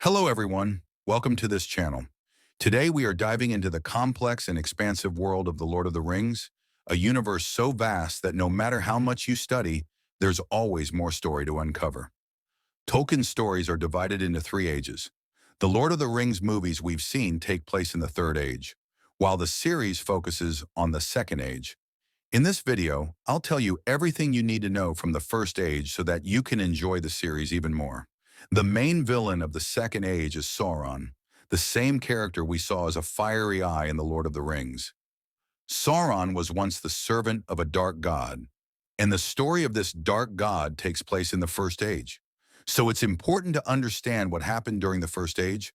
Hello everyone, welcome to this channel. Today we are diving into the complex and expansive world of the Lord of the Rings, a universe so vast that no matter how much you study, there's always more story to uncover. Tolkien's stories are divided into three ages. The Lord of the Rings movies we've seen take place in the Third Age, while the series focuses on the Second Age. In this video, I'll tell you everything you need to know from the First Age so that you can enjoy the series even more. The main villain of the Second Age is Sauron, the same character we saw as a fiery eye in The Lord of the Rings. Sauron was once the servant of a dark god, and the story of this dark god takes place in the First Age. So it's important to understand what happened during the First Age.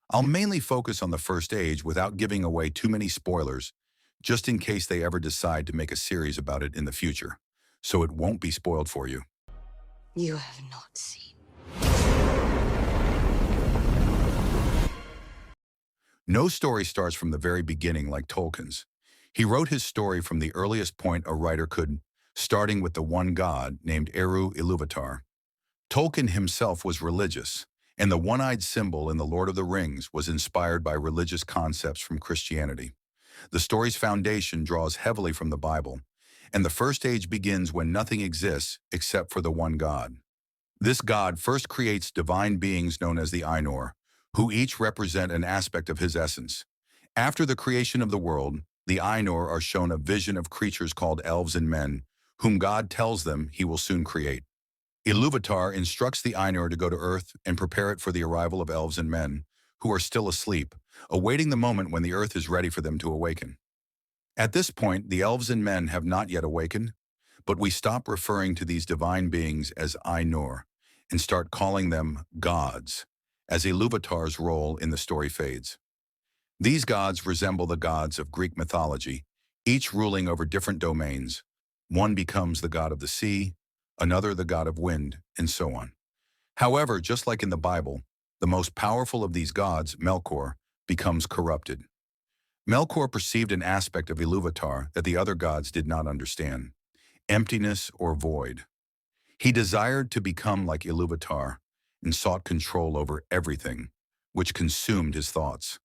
I'll mainly focus on the First Age without giving away too many spoilers, just in case they ever decide to make a series about it in the future, so it won't be spoiled for you. You have not seen. No story starts from the very beginning like Tolkien's. He wrote his story from the earliest point a writer could, starting with the one god named Eru Ilúvatar. Tolkien himself was religious, and the one-eyed symbol in The Lord of the Rings was inspired by religious concepts from Christianity. The story's foundation draws heavily from the Bible, and the First Age begins when nothing exists except for the one God. This God first creates divine beings known as the Ainur, who each represent an aspect of his essence. After the creation of the world, the Ainur are shown a vision of creatures called elves and men, whom God tells them he will soon create. Ilúvatar instructs the Ainur to go to Earth and prepare it for the arrival of elves and men, who are still asleep, awaiting the moment when the Earth is ready for them to awaken. At this point, the elves and men have not yet awakened, but we stop referring to these divine beings as Ainur and start calling them gods, as Ilúvatar's role in the story fades. These gods resemble the gods of Greek mythology, each ruling over different domains. One becomes the god of the sea, another the god of wind, and so on. However, just like in the Bible, the most powerful of these gods, Melkor, becomes corrupted. Melkor perceived an aspect of Ilúvatar that the other gods did not understand: emptiness or void. He desired to become like Ilúvatar and sought control over everything, which consumed his thoughts.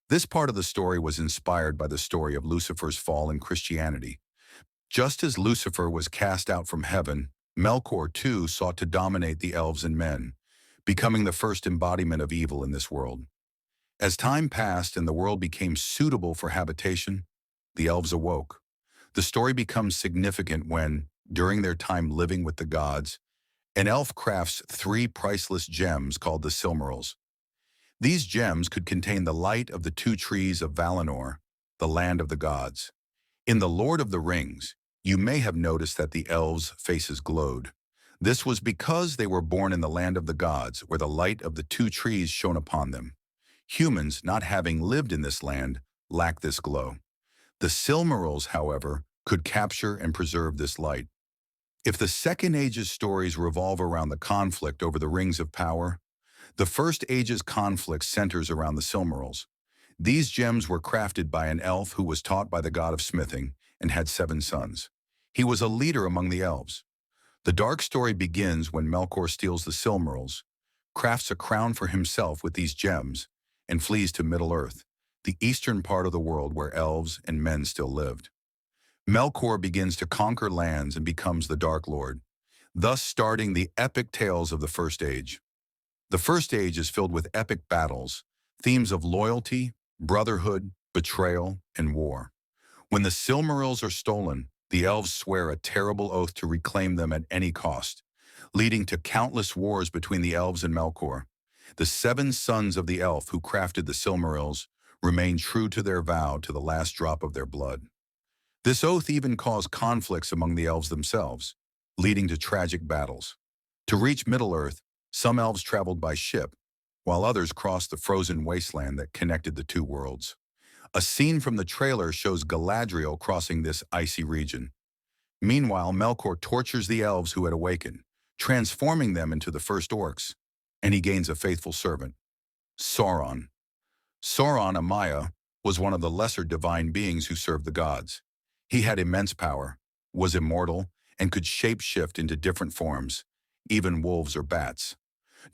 This part of the story was inspired by the story of Lucifer's fall in Christianity. Just as Lucifer was cast out from heaven, Melkor too sought to dominate the elves and men, becoming the first embodiment of evil in this world. As time passed and the world became suitable for habitation, the elves awoke. The story becomes significant when, during their time living with the gods, an elf crafts three priceless gems called the Silmarils. These gems could contain the light of the two trees of Valinor, the land of the gods. In The Lord of the Rings, you may have noticed that the elves' faces glowed. This was because they were born in the land of the gods, where the light of the two trees shone upon them. Humans, not having lived in this land, lack this glow. The Silmarils, however, could capture and preserve this light. If the Second Age's stories revolve around the conflict over the Rings of Power, the First Age's conflict centers around the Silmarils. These gems were crafted by an elf who was taught by the god of smithing and had 7 sons. He was a leader among the elves. The dark story begins when Melkor steals the Silmarils, crafts a crown for himself with these gems, and flees to Middle-earth, the eastern part of the world where elves and men still lived. Melkor begins to conquer lands and becomes the Dark Lord, thus starting the epic tales of the First Age. The First Age is filled with epic battles, themes of loyalty, brotherhood, betrayal, and war. When the Silmarils are stolen, the elves swear a terrible oath to reclaim them at any cost, leading to countless wars between the elves and Melkor. The 7 sons of the elf who crafted the Silmarils remain true to their vow to the last drop of their blood. This oath even caused conflicts among the elves themselves, leading to tragic battles. To reach Middle-earth, some elves traveled by ship, while others crossed the frozen wasteland that connected the two worlds. A scene from the trailer shows Galadriel crossing this icy region. Meanwhile, Melkor tortures the elves who had awakened, transforming them into the first orcs, and he gains a faithful servant, Sauron. Sauron, a Maya, was one of the lesser divine beings who served the gods. He had immense power, was immortal, and could shape-shift into different forms, even wolves or bats.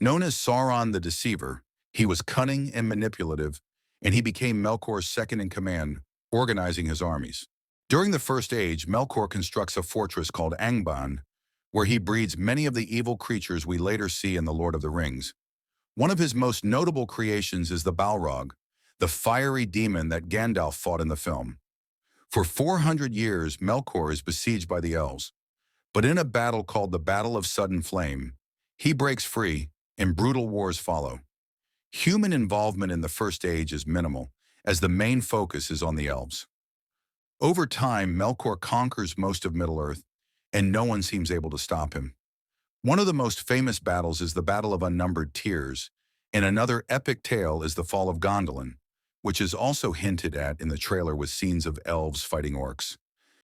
Known as Sauron the Deceiver, he was cunning and manipulative, and he became Melkor's second-in-command, organizing his armies. During the First Age, Melkor constructs a fortress called Angband, where he breeds many of the evil creatures we later see in The Lord of the Rings. One of his most notable creations is the Balrog, the fiery demon that Gandalf fought in the film. For 400 years, Melkor is besieged by the Elves, but in a battle called the Battle of Sudden Flame, he breaks free, and brutal wars follow. Human involvement in the First Age is minimal, as the main focus is on the Elves. Over time, Melkor conquers most of Middle-earth, and no one seems able to stop him. One of the most famous battles is the Battle of Unnumbered Tears, and another epic tale is the Fall of Gondolin, which is also hinted at in the trailer with scenes of elves fighting orcs.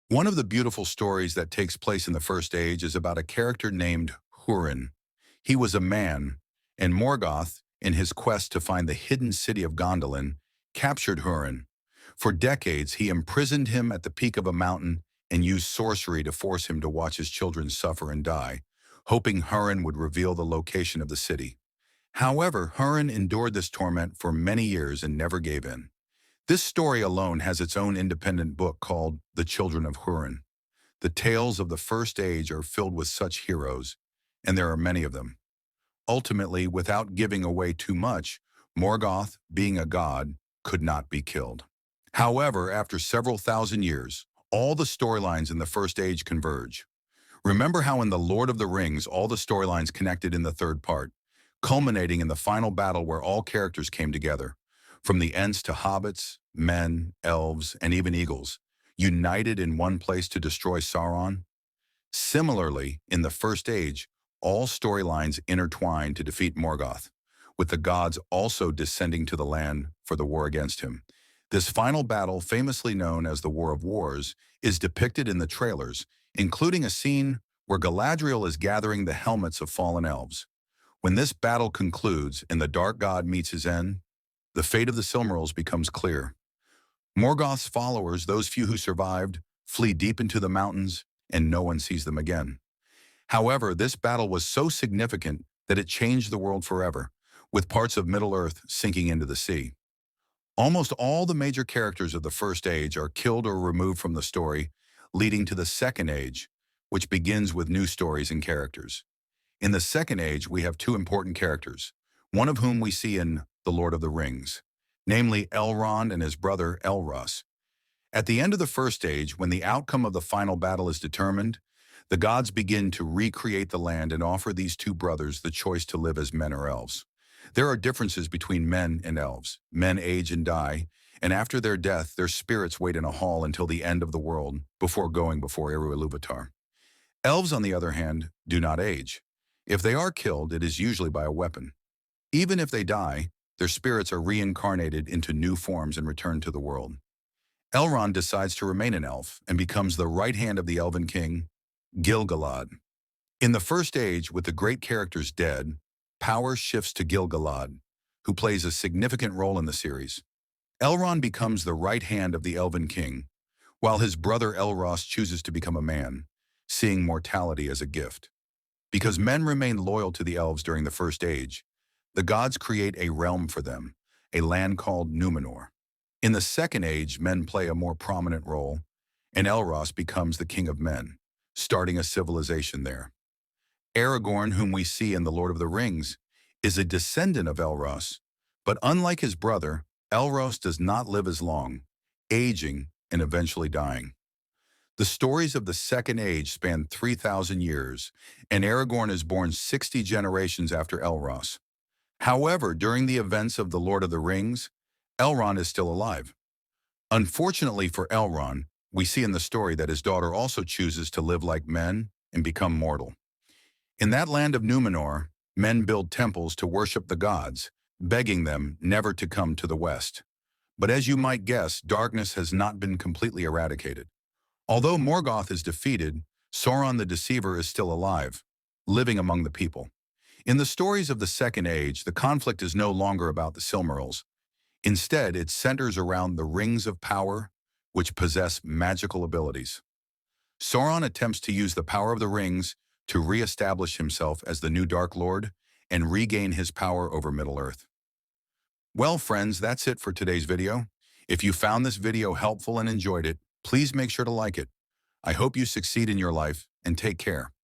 One of the beautiful stories that takes place in the First Age is about a character named Hurin. He was a man, and Morgoth, in his quest to find the hidden city of Gondolin, captured Hurin. For decades, he imprisoned him at the peak of a mountain and used sorcery to force him to watch his children suffer and die, hoping Hurin would reveal the location of the city. However, Hurin endured this torment for many years and never gave in. This story alone has its own independent book called The Children of Hurin. The tales of the First Age are filled with such heroes, and there are many of them. Ultimately, without giving away too much, Morgoth, being a god, could not be killed. However, after several thousand years, all the storylines in the First Age converge. Remember how in The Lord of the Rings all the storylines connected in the third part, culminating in the final battle where all characters came together, from the Ents to hobbits, men, elves, and even eagles, united in one place to destroy Sauron? Similarly, in the First Age, all storylines intertwine to defeat Morgoth, with the gods also descending to the land for the war against him. This final battle, famously known as the War of Wars, is depicted in the trailers, including a scene where Galadriel is gathering the helmets of fallen elves. When this battle concludes and the Dark God meets his end, the fate of the Silmarils becomes clear. Morgoth's followers, those few who survived, flee deep into the mountains, and no one sees them again. However, this battle was so significant that it changed the world forever, with parts of Middle-earth sinking into the sea. Almost all the major characters of the First Age are killed or removed from the story, leading to the Second Age, which begins with new stories and characters. In the Second Age, we have two important characters, one of whom we see in The Lord of the Rings, namely Elrond and his brother Elros. At the end of the First Age, when the outcome of the final battle is determined, the gods begin to recreate the land and offer these two brothers the choice to live as men or elves. There are differences between men and elves. Men age and die, and after their death, their spirits wait in a hall until the end of the world before going before Eru Ilúvatar. Elves, on the other hand, do not age. If they are killed, it is usually by a weapon. Even if they die, their spirits are reincarnated into new forms and return to the world. Elrond decides to remain an elf and becomes the right hand of the Elven King, Gil-galad. In the First Age, with the great characters dead, power shifts to Gil-galad, who plays a significant role in the series. Elrond becomes the right hand of the Elven King, while his brother Elros chooses to become a man, seeing mortality as a gift. Because men remained loyal to the elves during the First Age, the gods create a realm for them, a land called Númenor. In the Second Age, men play a more prominent role, and Elros becomes the king of men, starting a civilization there. Aragorn, whom we see in The Lord of the Rings, is a descendant of Elros, but unlike his brother, Elros does not live as long, aging and eventually dying. The stories of the Second Age span 3,000 years, and Aragorn is born 60 generations after Elros. However, during the events of The Lord of the Rings, Elrond is still alive. Unfortunately for Elrond, we see in the story that his daughter also chooses to live like men and become mortal. In that land of Númenor, men build temples to worship the gods, begging them never to come to the west. But as you might guess, darkness has not been completely eradicated. Although Morgoth is defeated, Sauron the Deceiver is still alive, living among the people. In the stories of the Second Age, the conflict is no longer about the Silmarils. Instead, it centers around the Rings of Power, which possess magical abilities. Sauron attempts to use the power of the rings to re-establish himself as the new Dark Lord and regain his power over Middle-earth. Well, friends, that's it for today's video. If you found this video helpful and enjoyed it, please make sure to like it. I hope you succeed in your life, and take care.